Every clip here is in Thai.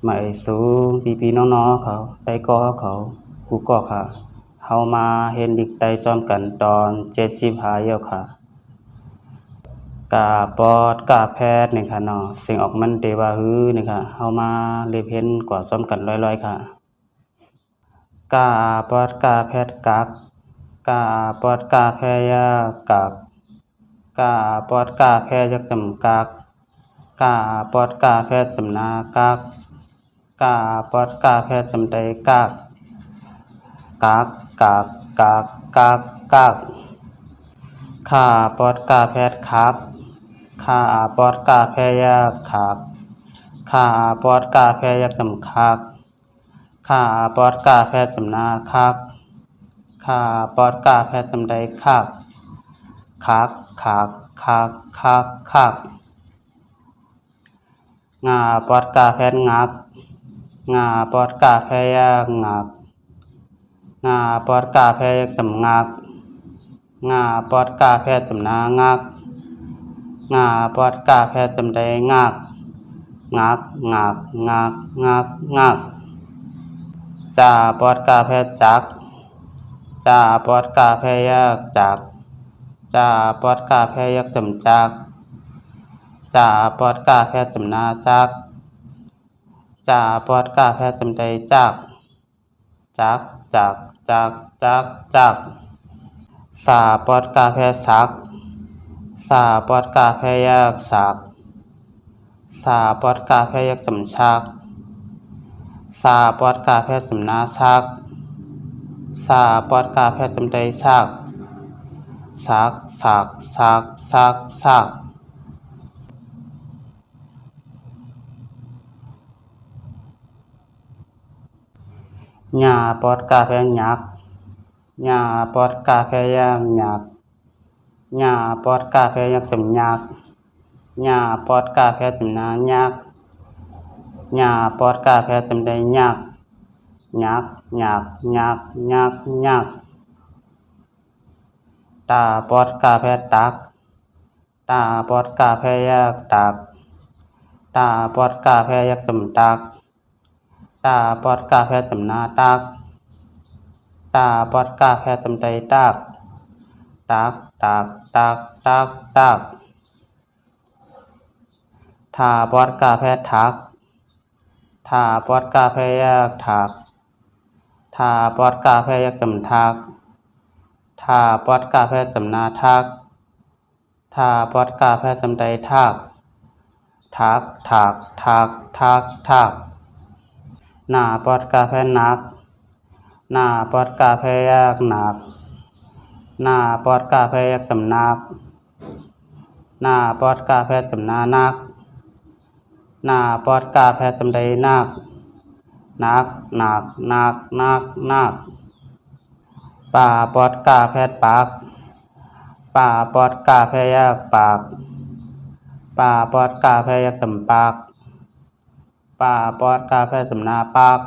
มาสู่พี่ๆน้องๆเขาได้ก่อเขากูก็ค่ะเฮามาเห็นดิกได้ซ้อมกันตอน75เยี่ยวค่ะกาปอดกาแพทย์นี่ค่ะเนาะสิ่งออกมันเตว่าฮือนี่ค่ะเฮามาเรียบเห็นกว่าซ้อมกันร้อยๆค่ะกาปอดกาแพทย์กักกาปอดกาแพยากักกาปอดกาแพยักจำกักกาปอดกาแพทย์จำนากักกาปอดกาแพทย์จำใจกักกักกักกักกักกักข้าปอดกาแพทย์คักข้าปอดกาแพยาคักข้าปอดกาแพยักจำคักข้าปอดกาแพทย์จำนาคักข้าปอดกาแพทย์จำใจคักคักคักคักคักคักงาปอดกาแพทย์งักงาปอดกาแพยางักงาปอดกาแพยจำงักงาปอดกาแพจำนางักงาปอดกาแพจำใดงักงักงักงักงักงักจ่าปอดกาแพจักจ่าปอดกาแพยากจักจ่าปอดกาแพยักจำจักจ่าปอดกาแพจำนาจักจ่าปอดกาแพจำใดจักจักจักจักจักจักสาปอดกาแพสักสาปอดกาแพยักสักสาปอดกาแพยักจำชักสาปอดกาแพจำนาชักสาปอดกาแพจำใดชักสักสักสักสักสักหญ้าปอดกาแพหยักหญ้าปอดกาแพยางหยักหญ้าปอดกาแพยักจำยักหญ้าปอดกาแพจำนายักหญ้าปอดกาแพจำใดยักยักยักยักยักยักตาปอดกาแพตักตาปอดกาแพยักตักตาปอดกาแพยักจำตักตาปอดกาแพจำนาตักตาปอดกาแพจำใดตักตักตักตักตักตักทาปอดกาแพทักทาปอดกาแพยักทักทาปอดกาแพยักจำทักทาปอดกาแพจำนาทักทาปอดกาแพจำใดทักทักทักทักทักทักหน้าปอดกาแพนักหน้าปอดกาแพยักหนักหน้าปอดกาแพยักจำนักหน้าปอดกาแพจำนานักหน้าปอดกาแพจำใดนักนักนักนักนักนักป่าปอดกาแพปากป่าปอดกาแพยักปากป่าปอดกาแพยักจำปากป่าปอดกาแพจำนาปาก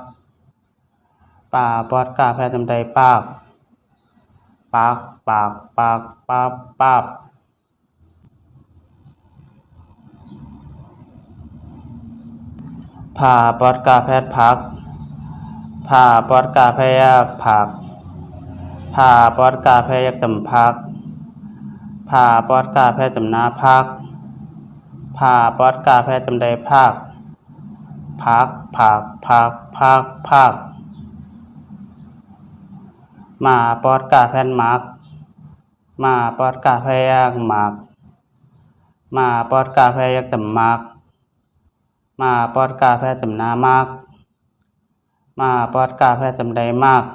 ป่าปอดกาแพจำใดปากปากปากปากปากปากผ่าปอดกาแพพักผ่าปอดกาแพยักผักผ่าปอดกาแพยักจำพักผ่าปอดกาแพจำนาพักผ่าปอดกาแพจำใดพักพักพักพักพักพักมาปอดกาแพมักมาปอดกาแพยักมักมาปอดกาแพยักจำมักมาปอดกาแพจำนามักมาปอดกาแพจำใดมัก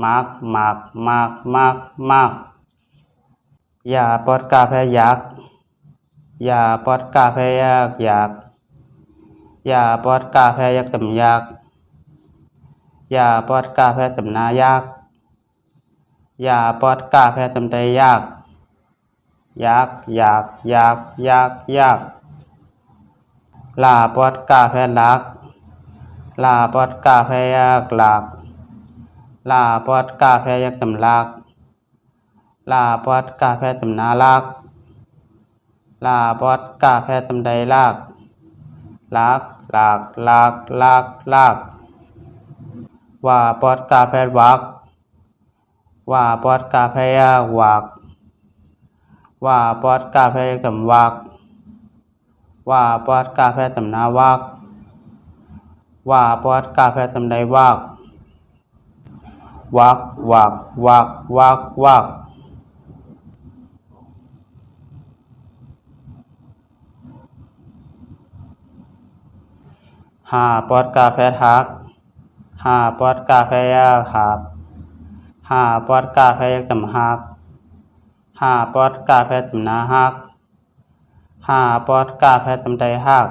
มักมักมักมักมักยาปอดกาแพยักยาปอดกาแพยักยักยาปอดกาแพยักจำยักยาปอดกาแพจำนายักยาปอดกาแพจำใดยักยักยักยักยักยักลาปอดกาแพลักลาปอดกาแพยักลักลาปอดกาแพยักจำลักลาปอดกาแพจำนาลักลาปอดกาแพจำใดลัก ลักว่าปอดกาแฟวักว่าปอดกาแฟยาวักว่าปอดกาแฟสำวักว่าปอดกาแฟสำนาวักว่าปอดกาแฟสำใดวักหาปอดกาแฟทักหาปอดกาแฟยาหับหาปอดกาแฟสำหักหาปอดกาแฟสำนาหักหาปอดกาแฟสำใดหัก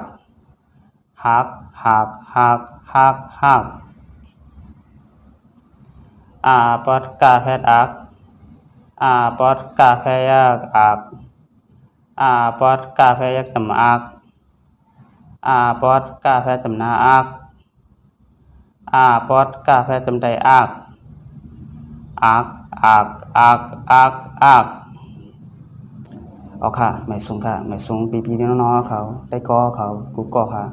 ปอดกาแฟอักปอดกาแฟยากอักปอดกาแฟยักสำอักปอดกาแฟสำนาอักปอดกาแฟสำใดอักเอาค่ะไม่สูงค่ะไม่สูงปีๆน้องๆเขาได้กอเขากูกอค่ะ